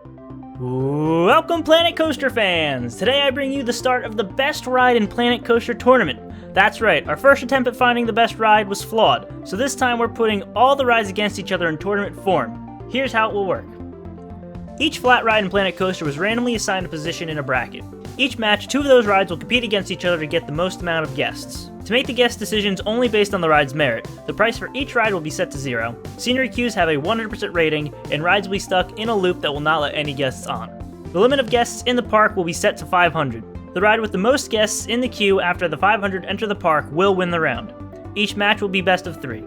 Welcome Planet Coaster fans! Today I bring you the start of the best ride in Planet Coaster Tournament. That's right, our first attempt at finding the best ride was flawed, so this time we're putting all the rides against each other in tournament form. Here's how it will work. Each flat ride in Planet Coaster was randomly assigned a position in a bracket. Each match, 2 of those rides will compete against each other to get the most amount of guests. To make the guest decisions only based on the ride's merit, the price for each ride will be set to 0. Scenery queues have a 100% rating, and rides will be stuck in a loop that will not let any guests on. The limit of guests in the park will be set to 500. The ride with the most guests in the queue after the 500 enter the park will win the round. Each match will be best of 3.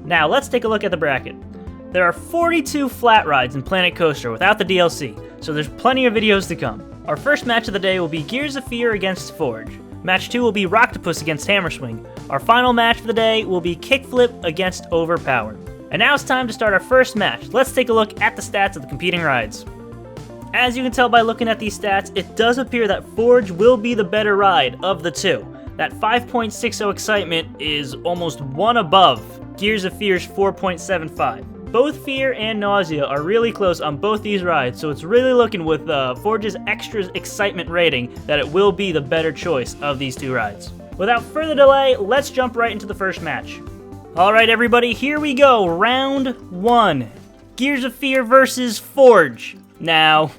Now let's take a look at the bracket. There are 42 flat rides in Planet Coaster without the DLC, so there's plenty of videos to come. Our first match of the day will be Gears of Fear against Forge. Match 2 will be Rocktopus against Hammerswing. Our final match for the day will be Kickflip against Overpowered. And now it's time to start our first match. Let's take a look at the stats of the competing rides. As you can tell by looking at these stats, it does appear that Forge will be the better ride of the two. That 5.60 excitement is almost 1 above Gears of Fear's 4.75. Both Fear and Nausea are really close on both these rides, so it's really looking with Forge's extra excitement rating that it will be the better choice of these 2 rides. Without further delay, let's jump right into the first match. Alright everybody, here we go, round 1. Gears of Fear versus Forge. Now,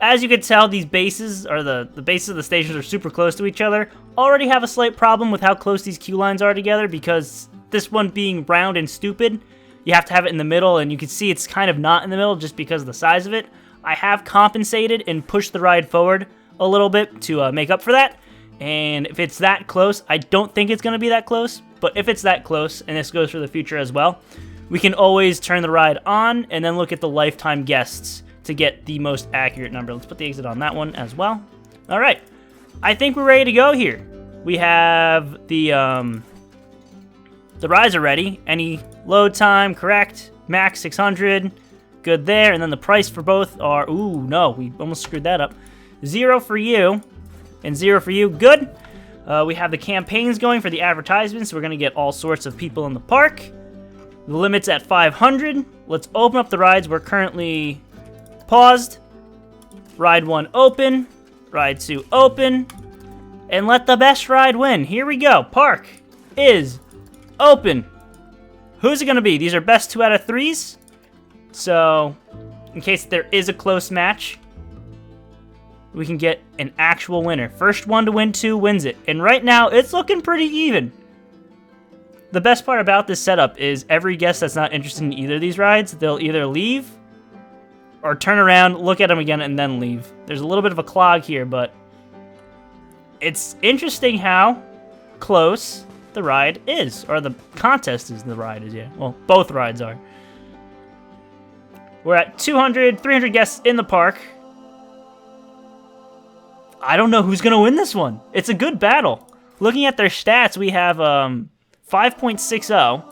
as you can tell, these bases, or the bases of the stations are super close to each other. Already have a slight problem with how close these queue lines are together, because this one being round and stupid, you have to have it in the middle, and you can see it's kind of not in the middle just because of the size of it. I have compensated and pushed the ride forward a little bit to make up for that. And if it's that close, I don't think it's going to be that close. But if it's that close, and this goes for the future as well, we can always turn the ride on and then look at the lifetime guests to get the most accurate number. Let's put the exit on that one as well. All right. I think we're ready to go here. We have the rides are ready. Any load time, correct. Max 600. Good there. And then the price for both are... Ooh, no. We almost screwed that up. 0 for you and 0 for you. Good. We have the campaigns going for the advertisements. So we're going to get all sorts of people in the park. The limit's at 500. Let's open up the rides. We're currently paused. Ride 1 open. Ride 2 open. And let the best ride win. Here we go. Park is open. Who's it going to be? These are best 2 out of 3s. So, in case there is a close match, we can get an actual winner. First one to win 2 wins it. And right now, it's looking pretty even. The best part about this setup is every guest that's not interested in either of these rides, they'll either leave or turn around, look at them again, and then leave. There's a little bit of a clog here, but it's interesting how close the ride is, or the contest is the ride is, yeah. Well, both rides are. We're at 200, 300 guests in the park. I don't know who's going to win this one. It's a good battle. Looking at their stats, we have 5.60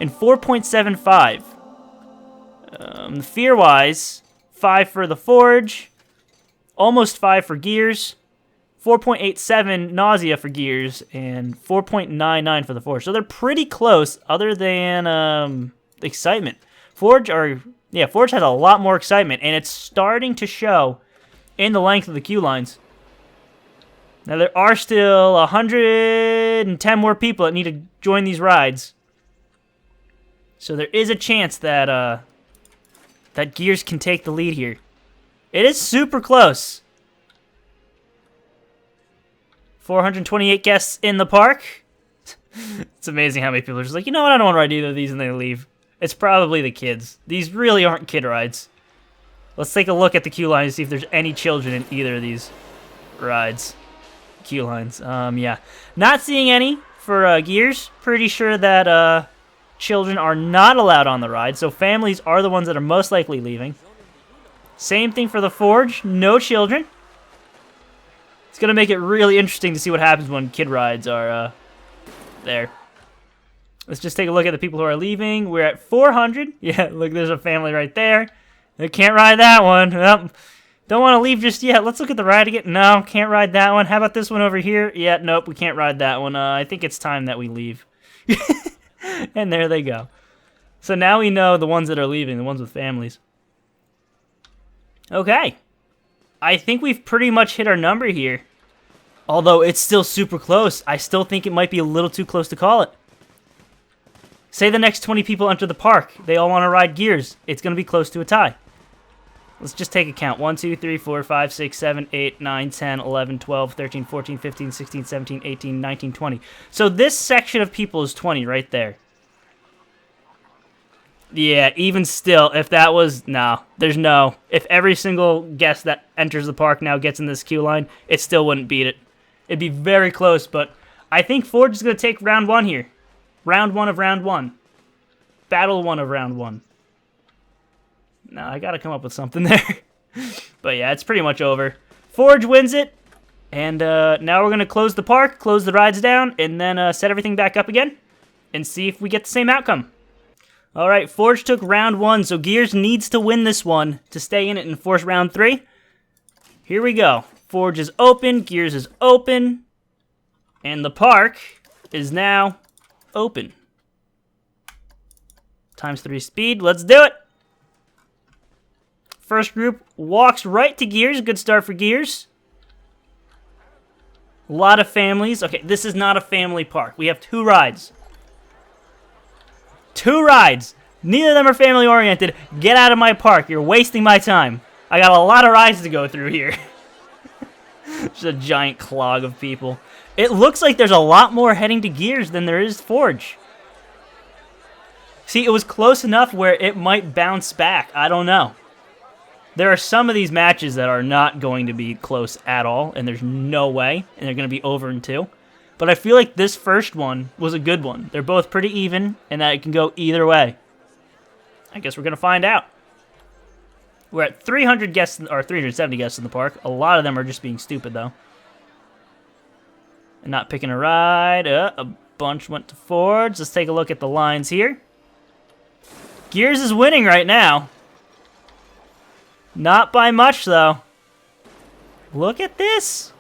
and 4.75. Fear-wise, 5 for the Forge, almost 5 for Gears, 4.87 Nausea for Gears, and 4.99 for the Forge. So they're pretty close, other than excitement. Forge has a lot more excitement, and it's starting to show in the length of the queue lines. Now there are still 110 more people that need to join these rides, so there is a chance that that Gears can take the lead here. It is super close. 428 guests in the park. It's amazing how many people are just like, you know what, I don't want to ride either of these, and they leave. It's probably the kids. These really aren't kid rides. Let's take a look at the queue line to see if there's any children in either of these rides. Queue lines. Yeah. Not seeing any for Gears. Pretty sure that children are not allowed on the ride, so families are the ones that are most likely leaving. Same thing for the Forge. No children. It's going to make it really interesting to see what happens when kid rides are there. Let's just take a look at the people who are leaving. We're at 400. Yeah, look, there's a family right there. They can't ride that one. Nope. Don't want to leave just yet. Let's look at the ride again. No, can't ride that one. How about this one over here? Yeah, nope, we can't ride that one. I think it's time that we leave. And there they go. So now we know the ones that are leaving, the ones with families. Okay. I think we've pretty much hit our number here. Although it's still super close. I still think it might be a little too close to call it. Say the next 20 people enter the park. They all want to ride Gears. It's going to be close to a tie. Let's just take a count. 1, 2, 3, 4, 5, 6, 7, 8, 9, 10, 11, 12, 13, 14, 15, 16, 17, 18, 19, 20. So this section of people is 20 right there. Yeah, even still, if that was... No, there's no... If every single guest that enters the park now gets in this queue line, it still wouldn't beat it. It'd be very close, but I think Forge is going to take round 1 here. Round 1 of round 1. Battle 1 of round 1. No, I gotta come up with something there. But yeah, it's pretty much over. Forge wins it. And now we're going to close the park, close the rides down, and then set everything back up again. And see if we get the same outcome. Alright, Forge took round 1, so Gears needs to win this one to stay in it and force round 3. Here we go. Forge is open, Gears is open. And the park is now open. ×3 speed, let's do it! First group walks right to Gears. Good start for Gears. A lot of families. Okay, this is not a family park. We have 2 rides. 2 rides. Neither of them are family oriented. Get out of my park. You're wasting my time. I got a lot of rides to go through here. Just a giant clog of people. It looks like there's a lot more heading to Gears than there is Forge. See, it was close enough where it might bounce back. I don't know. There are some of these matches that are not going to be close at all, and there's no way, and they're going to be over in 2. But I feel like this first one was a good one. They're both pretty even, and that it can go either way. I guess we're going to find out. We're at 300 guests, or 370 guests in the park. A lot of them are just being stupid, though. And not picking a ride. A bunch went to Forge. Let's take a look at the lines here. Gears is winning right now. Not by much, though. Look at this.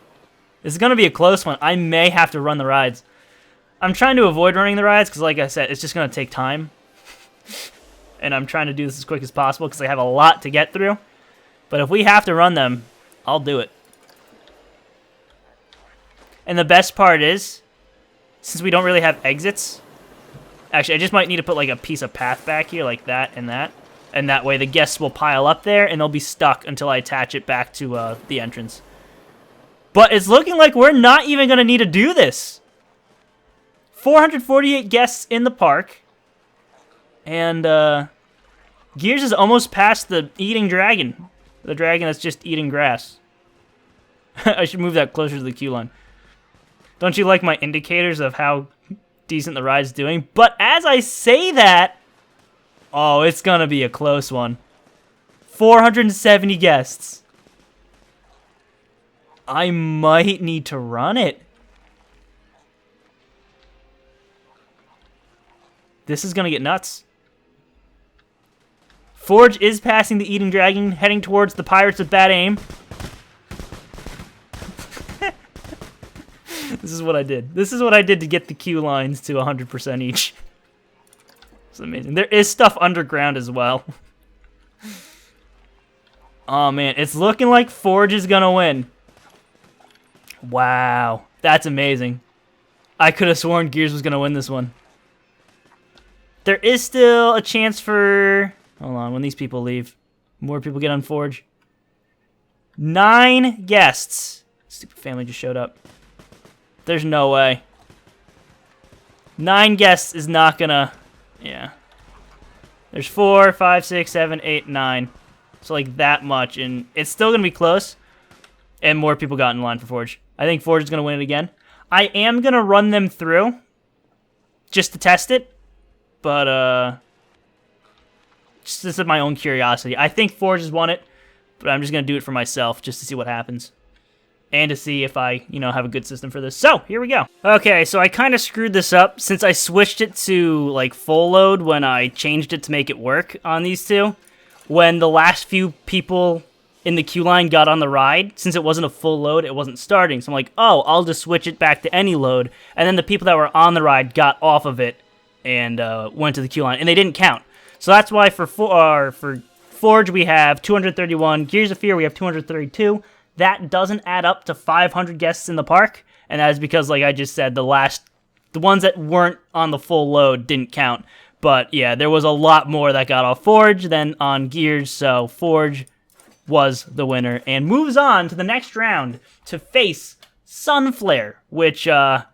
This is going to be a close one. I may have to run the rides. I'm trying to avoid running the rides because, like I said, it's just going to take time. And I'm trying to do this as quick as possible because I have a lot to get through. But if we have to run them, I'll do it. And the best part is, since we don't really have exits... Actually, I just might need to put like a piece of path back here, like that and that. And that way the guests will pile up there, and they'll be stuck until I attach it back to the entrance. But it's looking like we're not even going to need to do this. 448 guests in the park. And Gears is almost past the eating dragon. The dragon that's just eating grass. I should move that closer to the queue line. Don't you like my indicators of how decent the ride's doing? But as I say that... Oh, it's going to be a close one. 470 guests. I might need to run it. This is going to get nuts. Forge is passing the Eating Dragon, heading towards the Pirates with bad aim. This is what I did. This is what I did to get the queue lines to 100% each. It's amazing. There is stuff underground as well. Oh, man. It's looking like Forge is going to win. Wow. That's amazing. I could have sworn Gears was going to win this one. There is still a chance for... Hold on. When these people leave, more people get on Forge. 9 guests. Stupid family just showed up. There's no way. 9 guests is not going to... Yeah. There's 4, 5, 6, 7, 8, 9. So like that much, and it's still gonna be close. And more people got in line for Forge. I think Forge is gonna win it again. I am gonna run them through just to test it, but just this is my own curiosity. I think Forge has won it, but I'm just gonna do it for myself just to see what happens. And to see if I, have a good system for this. So, here we go. Okay, so I kind of screwed this up since I switched it to, like, full load when I changed it to make it work on these two. When the last few people in the queue line got on the ride, since it wasn't a full load, it wasn't starting. So I'm like, oh, I'll just switch it back to any load. And then the people that were on the ride got off of it and went to the queue line. And they didn't count. So that's why for Forge, we have 231. Gears of Fear, we have 232. That doesn't add up to 500 guests in the park, and that is because, like I just said, the ones that weren't on the full load didn't count. But yeah, there was a lot more that got off Forge than on Gears, so Forge was the winner and moves on to the next round to face Sunflare, which, I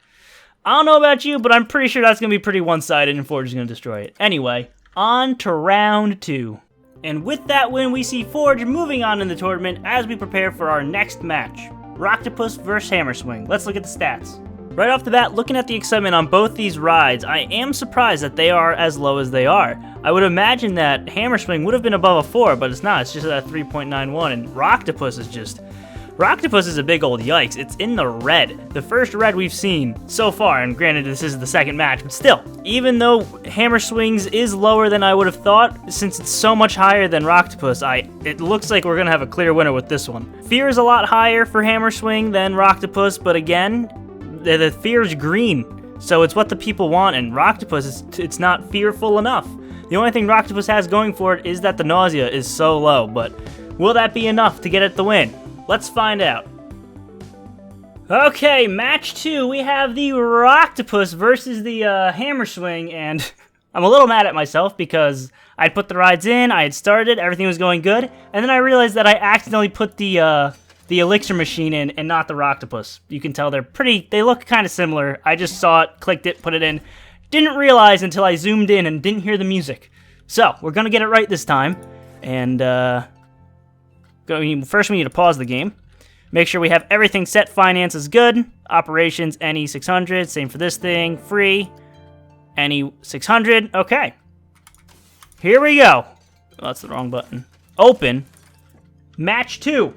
don't know about you, but I'm pretty sure that's going to be pretty one-sided and Forge is going to destroy it. Anyway, on to round 2. And with that win, we see Forge moving on in the tournament as we prepare for our next match, Rocktopus vs. Hammerswing. Let's look at the stats. Right off the bat, looking at the excitement on both these rides, I am surprised that they are as low as they are. I would imagine that Hammerswing would have been above a 4, but it's not. It's just at a 3.91, and Rocktopus is a big old yikes. It's in the red. The first red we've seen so far, and granted this is the second match, but still, even though Hammerswing's is lower than I would have thought, since it's so much higher than Rocktopus, it looks like we're going to have a clear winner with this one. Fear is a lot higher for Hammerswing than Rocktopus, but again, the Fear is green, so it's what the people want, and Rocktopus, it's not fearful enough. The only thing Rocktopus has going for it is that the nausea is so low, but will that be enough to get it the win? Let's find out. Okay, match 2, we have the Rocktopus versus the Hammerswing, and I'm a little mad at myself because I'd put the rides in, I had started, everything was going good, and then I realized that I accidentally put the Elixir machine in and not the Rocktopus. You can tell they look kind of similar. I just saw it, clicked it, put it in. Didn't realize until I zoomed in and didn't hear the music. So, we're going to get it right this time, and first we need to pause the game. Make sure we have everything set. Finance is good. Operations, any 600. Same for this thing. Free. Any 600. Okay. Here we go. Oh, that's the wrong button. Open. Match 2.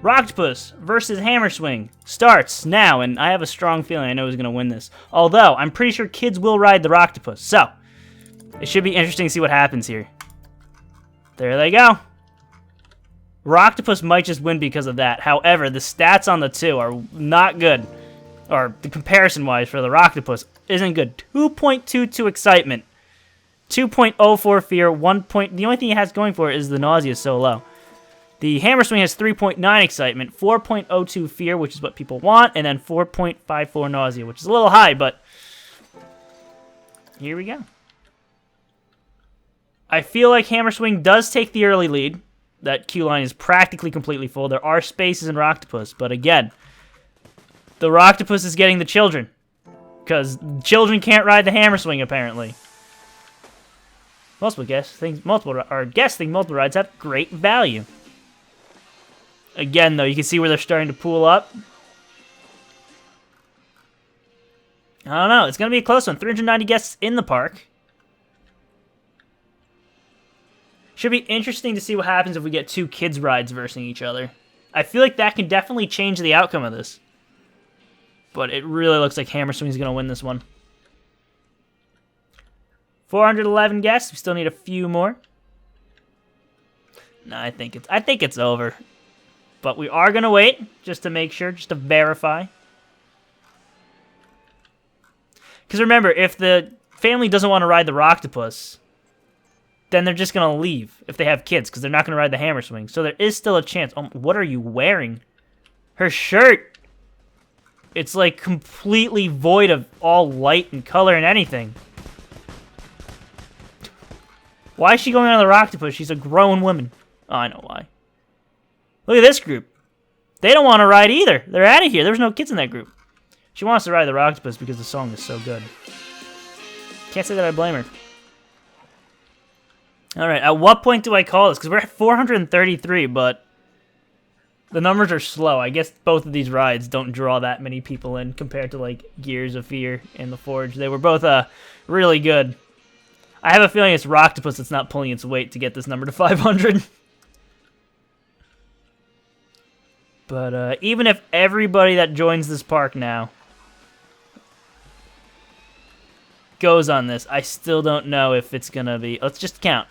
Rocktopus versus Hammerswing starts now, and I have a strong feeling I know who's going to win this. Although, I'm pretty sure kids will ride the Rocktopus. So, it should be interesting to see what happens here. There they go. Rocktopus might just win because of that. However, the stats on the two are not good. Or the comparison-wise for the Rocktopus isn't good. 2.22 excitement. 2.04 fear. The only thing it has going for it is the nausea is so low. The Hammerswing has 3.9 excitement, 4.02 fear, which is what people want, and then 4.54 nausea, which is a little high, but here we go. I feel like Hammerswing does take the early lead. That queue line is practically completely full. There are spaces in Rocktopus, but again, the Rocktopus is getting the children, because children can't ride the Hammerswing apparently. Multiple guests think multiple rides have great value. Again, though, you can see where they're starting to pool up. I don't know. It's going to be a close one. 390 guests in the park. Should be interesting to see what happens if we get two kids' rides versus each other. I feel like that can definitely change the outcome of this. But it really looks like Hammerswing's going to win this one. 411 guests. We still need a few more. No, I think it's over. But we are going to wait, just to make sure, just to verify. Because remember, if the family doesn't want to ride the Rocktopus, then they're just going to leave if they have kids, because they're not going to ride the Hammerswing. So there is still a chance. Oh, what are you wearing? Her shirt! It's like completely void of all light and color and anything. Why is she going on the Rocktopus? She's a grown woman. Oh, I know why. Look at this group. They don't want to ride either. They're out of here. There's no kids in that group. She wants to ride the Rocktopus because the song is so good. Can't say that I blame her. Alright, at what point do I call this? Because we're at 433, but the numbers are slow. I guess both of these rides don't draw that many people in compared to, like, Gears of Fear and the Forge. They were both really good. I have a feeling it's Rocktopus that's not pulling its weight to get this number to 500. But even if everybody that joins this park now goes on this, I still don't know if it's going to be... Let's just count.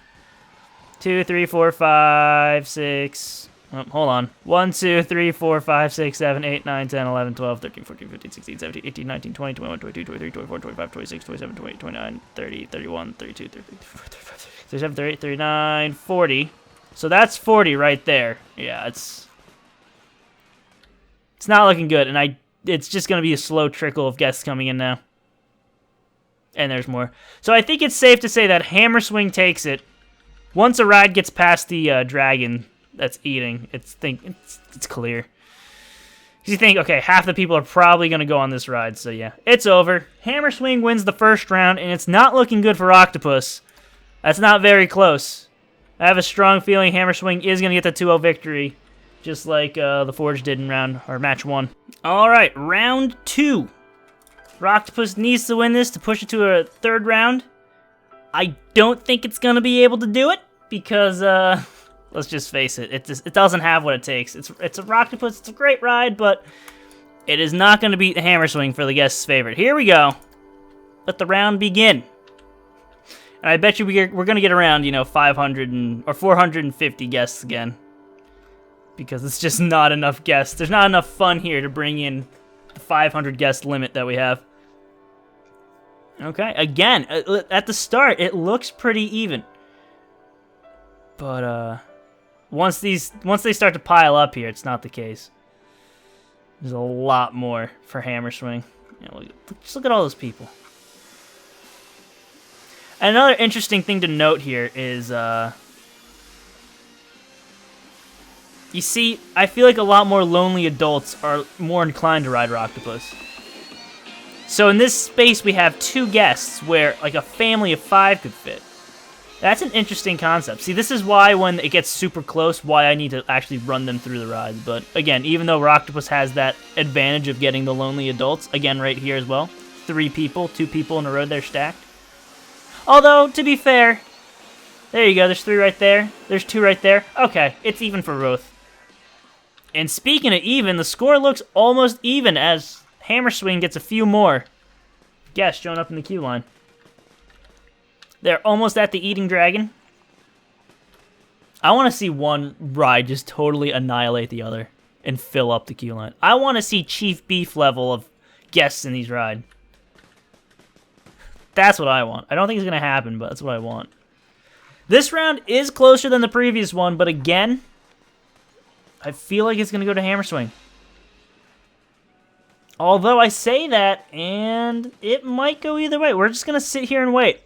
2, 3, 4, 5, 6... Oh, hold on. 1, 2, 3, 4, 5, 6, 7, 8, 9, 10, 11, 12, 13, 14, 15, 16, 17, 18, 19, 20, 21, 22, 23, 24, 25, 26, 27, 28, 29, 30, 31, 32, 33, 34, 35, 37, 38, 39, 40. So that's 40 right there. Yeah, it's not looking good, and it's just going to be a slow trickle of guests coming in now. And there's more. So I think it's safe to say that Hammer Swing takes it. Once a ride gets past the dragon that's eating, it's clear. Because you think, okay, half the people are probably going to go on this ride, so yeah. It's over. Hammer Swing wins the first round, and it's not looking good for Rocktopus. That's not very close. I have a strong feeling Hammer Swing is going to get the 2-0 victory, just like the Forge did in match 1. All right, round 2. Rocktopus needs to win this to push it to a 3rd round. I don't think it's going to be able to do it because, let's just face it, it doesn't have what it takes. It's a Rocktopus, it's a great ride, but it is not going to beat the Hammer Swing for the guest's favorite. Here we go. Let the round begin. And I bet you we're going to get around, 500 or 450 guests again. Because it's just not enough guests. There's not enough fun here to bring in the 500 guest limit that we have. Okay, again, at the start, it looks pretty even. But, once they start to pile up here, it's not the case. There's a lot more for Hammer Swing. Just look at all those people. And another interesting thing to note here is, you see, I feel like a lot more lonely adults are more inclined to ride Rocktopus. So in this space, we have 2 guests where, like, a family of 5 could fit. That's an interesting concept. See, this is why when it gets super close, why I need to actually run them through the rides. But again, even though Rocktopus has that advantage of getting the lonely adults, again, right here as well, 3 people, 2 people in a row there stacked. Although, to be fair, there you go, there's 3 right there, there's 2 right there. Okay, it's even for both. And speaking of even, the score looks almost even as Hammer Swing gets a few more guests showing up in the queue line. They're almost at the Eating Dragon. I want to see one ride just totally annihilate the other and fill up the queue line. I want to see Chief Beef level of guests in these rides. That's what I want. I don't think it's going to happen, but that's what I want. This round is closer than the previous one, but again, I feel like it's going to go to Hammer Swing. Although I say that, and it might go either way. We're just going to sit here and wait.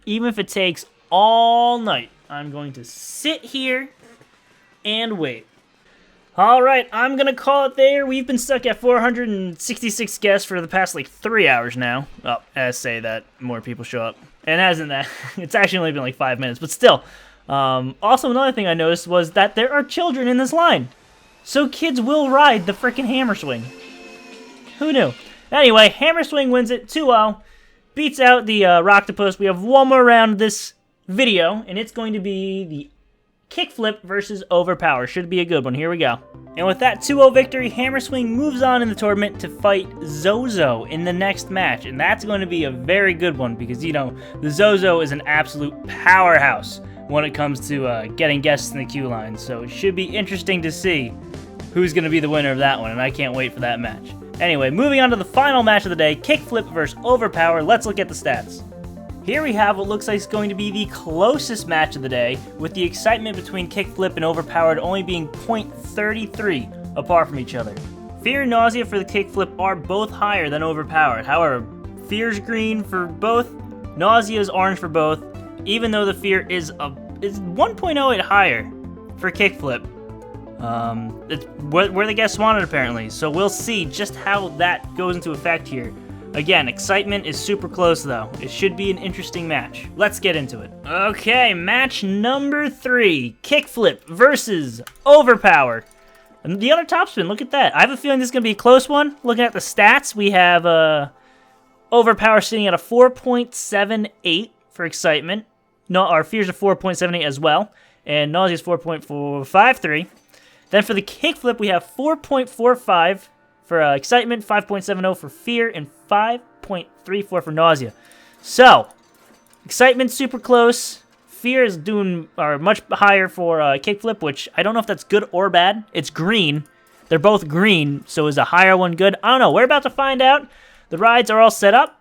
Even if it takes all night, I'm going to sit here and wait. All right, I'm going to call it there. We've been stuck at 466 guests for the past, 3 hours now. Oh, as I say that, more people show up. And as in that, it's actually only been 5 minutes, but still. Also, another thing I noticed was that there are children in this line. So kids will ride the frickin' Hammer Swing. Who knew? Anyway, Hammer Swing wins it 2-0. Beats out the Rocktopus. We have one more round of this video, and it's going to be the Kickflip versus Overpower. Should be a good one. Here we go. And with that 2-0 victory, Hammer Swing moves on in the tournament to fight Zozo in the next match. And that's going to be a very good one because, the Zozo is an absolute powerhouse when it comes to getting guests in the queue line. So it should be interesting to see who's going to be the winner of that one, and I can't wait for that match. Anyway, moving on to the final match of the day, Kickflip versus Overpower. Let's look at the stats. Here we have what looks like it's going to be the closest match of the day, with the excitement between Kickflip and Overpowered only being .33 apart from each other. Fear and Nausea for the Kickflip are both higher than Overpowered. However, Fear's green for both, Nausea is orange for both, even though the Fear is 1.08 higher for Kickflip. It's where the guests wanted, apparently, so we'll see just how that goes into effect here. Again, excitement is super close, though. It should be an interesting match. Let's get into it. Okay, match number 3. Kickflip versus Overpower. And the other topspin, look at that. I have a feeling this is going to be a close one. Looking at the stats, we have Overpower sitting at a 4.78 for excitement. No, our Fear's a 4.78 as well. And Nausea's 4.453. Then for the Kickflip, we have 4.45 for excitement, 5.70 for Fear, and 5.34 for Nausea. So, excitement super close. Fear is much higher for Kickflip, which I don't know if that's good or bad. It's green. They're both green, so is a higher one good? I don't know. We're about to find out. The rides are all set up.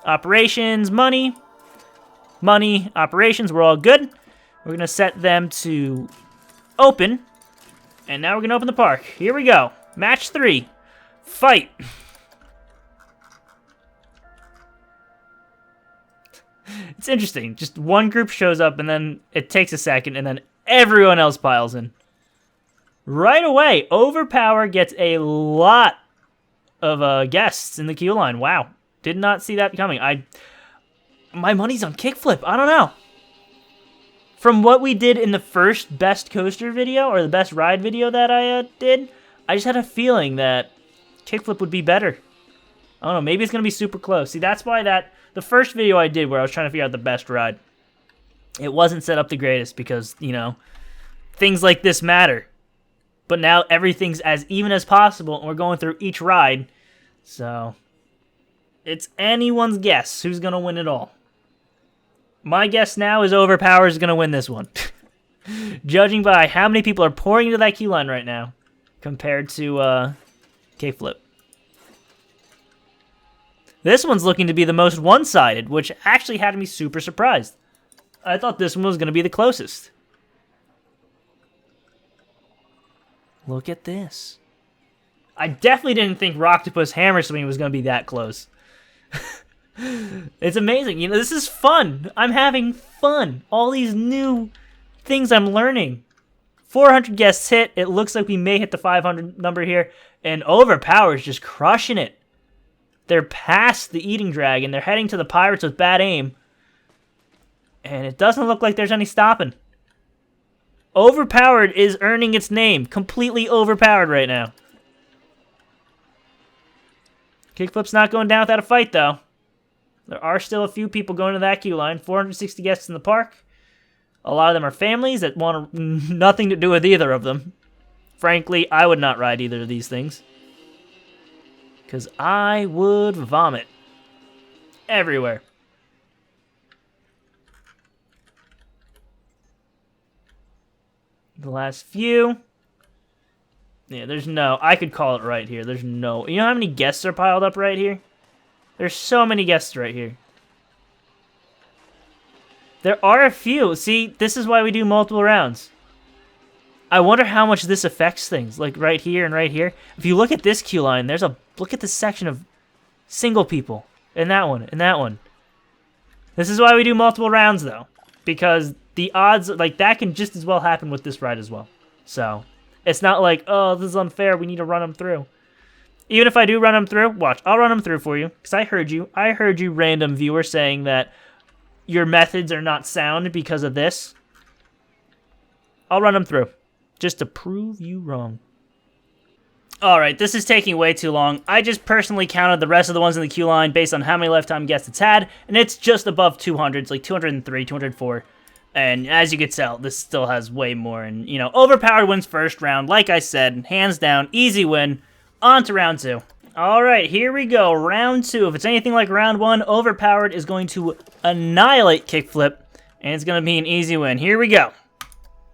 Operations, money. money, operations, we're all good. We're going to set them to open. And now we're going to open the park. Here we go. Match 3. Fight. It's interesting. Just one group shows up, and then it takes a second, and then everyone else piles in. Right away, Overpower gets a lot of guests in the queue line. Wow. Did not see that coming. My money's on Kickflip. I don't know. From what we did in the first best coaster video, or the best ride video that I did, I just had a feeling that Kickflip would be better. I don't know. Maybe it's going to be super close. See, that's why the first video I did where I was trying to figure out the best ride, it wasn't set up the greatest because, you know, things like this matter. But now everything's as even as possible, and we're going through each ride. So, it's anyone's guess who's going to win it all. My guess now is Overpower is going to win this one. Judging by how many people are pouring into that queue line right now compared to Kickflip. This one's looking to be the most one-sided, which actually had me super surprised. I thought this one was going to be the closest. Look at this. I definitely didn't think Rocktopus Hammer Swing was going to be that close. It's amazing. You know, this is fun. I'm having fun. All these new things I'm learning. 400 guests hit. It looks like we may hit the 500 number here. And Overpower is just crushing it. They're past the Eating Dragon. They're heading to the Pirates with bad aim. And it doesn't look like there's any stopping. Overpowered is earning its name. Completely overpowered right now. Kickflip's not going down without a fight, though. There are still a few people going to that queue line. 460 guests in the park. A lot of them are families that want nothing to do with either of them. Frankly, I would not ride either of these things. Because I would vomit. Everywhere. The last few. Yeah, there's no... I could call it right here. There's no... You know how many guests are piled up right here? There's so many guests right here. There are a few. See, this is why we do multiple rounds. I wonder how much this affects things. Like right here and right here. If you look at this queue line, there's a... Look at this section of single people. And that one. And that one. This is why we do multiple rounds, though. Because the odds... Like, that can just as well happen with this ride as well. So... It's not like, oh, this is unfair, we need to run them through. Even if I do run them through, watch, I'll run them through for you. Because I heard you. I heard you, random viewer, saying that your methods are not sound because of this. I'll run them through. Just to prove you wrong. Alright, this is taking way too long. I just personally counted the rest of the ones in the queue line based on how many lifetime guests it's had. And it's just above 200. It's like 203, 204. And as you can tell, this still has way more. And, you know, Overpowered wins first round. Like I said, hands down, easy win. On to round 2. All right, here we go. Round 2. If it's anything like round 1, Overpowered is going to annihilate Kickflip. And it's going to be an easy win. Here we go.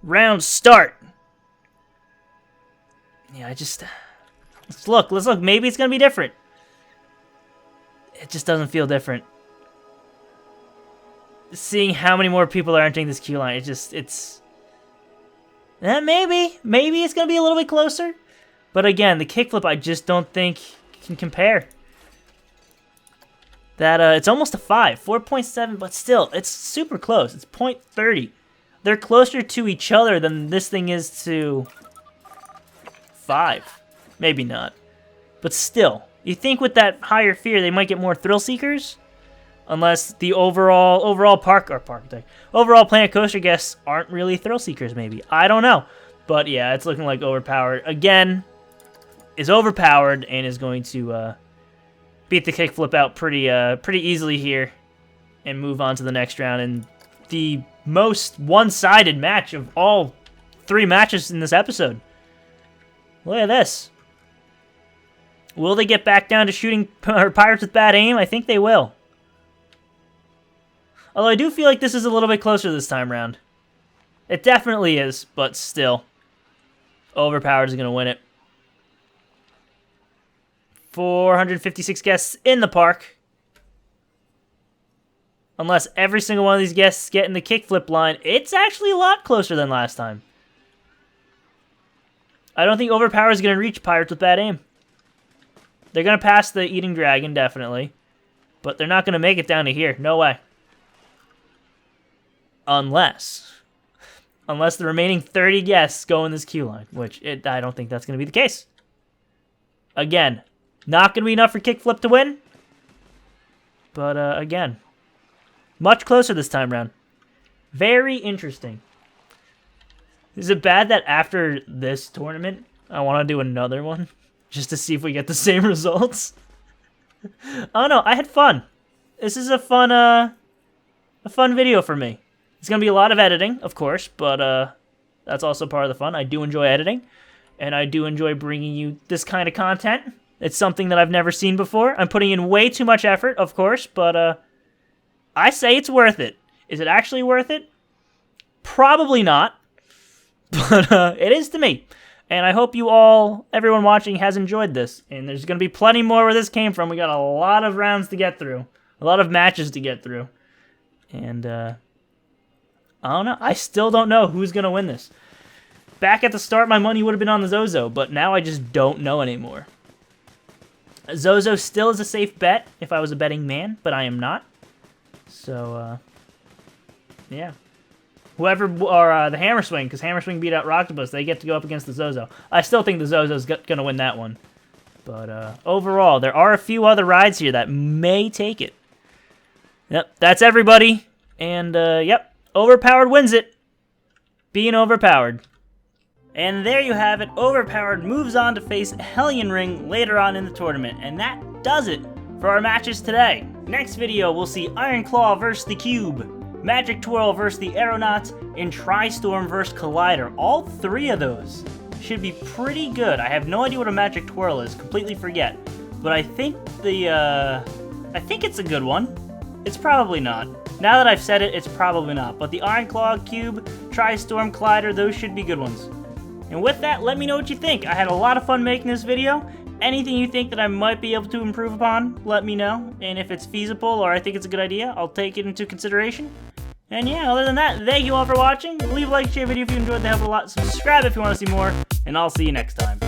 Round start. Yeah, let's look. Maybe it's going to be different. It just doesn't feel different. Seeing how many more people are entering this queue line, maybe it's going to be a little bit closer. But again, the Kickflip I just don't think can compare. That it's almost a 5, 4.7, but still, it's super close. It's 0.30. They're closer to each other than this thing is to 5. Maybe not. But still, you think with that higher fear they might get more thrill seekers? Unless the overall Planet Coaster guests aren't really thrill seekers, maybe. I don't know. But yeah, it's looking like Overpowered again is overpowered and is going to beat the Kickflip out pretty easily here and move on to the next round. And the most one-sided match of all 3 matches in this episode. Look at this. Will they get back down to shooting pirates with bad aim? I think they will. Although I do feel like this is a little bit closer this time around. It definitely is, but still. Overpowered is going to win it. 456 guests in the park. Unless every single one of these guests get in the kickflip line, it's actually a lot closer than last time. I don't think Overpower is going to reach Pirates with bad aim. They're going to pass the Eating Dragon, definitely. But they're not going to make it down to here. No way. Unless the remaining 30 guests go in this queue line, which I don't think that's going to be the case. Again, not going to be enough for Kickflip to win. But, again, much closer this time around. Very interesting. Is it bad that after this tournament, I want to do another one? Just to see if we get the same results? Oh no, I had fun. This is a fun video for me. It's going to be a lot of editing, of course, but that's also part of the fun. I do enjoy editing, and I do enjoy bringing you this kind of content. It's something that I've never seen before. I'm putting in way too much effort, of course, but I say it's worth it. Is it actually worth it? Probably not. But it is to me. And I hope you all, everyone watching, has enjoyed this. And there's going to be plenty more where this came from. We got a lot of rounds to get through. A lot of matches to get through. And, I don't know. I still don't know who's going to win this. Back at the start, my money would have been on the Zozo. But now I just don't know anymore. Zozo still is a safe bet if I was a betting man. But I am not. So, yeah. Whoever, or the Hammer Swing, because Hammer Swing beat out Rocktopus, they get to go up against the Zozo. I still think the Zozo's going to win that one. But overall, there are a few other rides here that may take it. Yep, that's everybody. And, yep, Overpowered wins it. Being overpowered. And there you have it. Overpowered moves on to face Hellion Ring later on in the tournament. And that does it for our matches today. Next video, we'll see Iron Claw versus the Cube, Magic Twirl versus the Aeronauts, and Tri-Storm versus Collider. All three of those should be pretty good. I have no idea what a Magic Twirl is, completely forget. But I think it's a good one. It's probably not. Now that I've said it, it's probably not. But the Iron Claw, Cube, Tri-Storm, Collider, those should be good ones. And with that, let me know what you think. I had a lot of fun making this video. Anything you think that I might be able to improve upon, let me know. And if it's feasible or I think it's a good idea, I'll take it into consideration. And yeah, other than that, thank you all for watching. Leave a like, share a video if you enjoyed. That helped a lot. Subscribe if you want to see more. And I'll see you next time.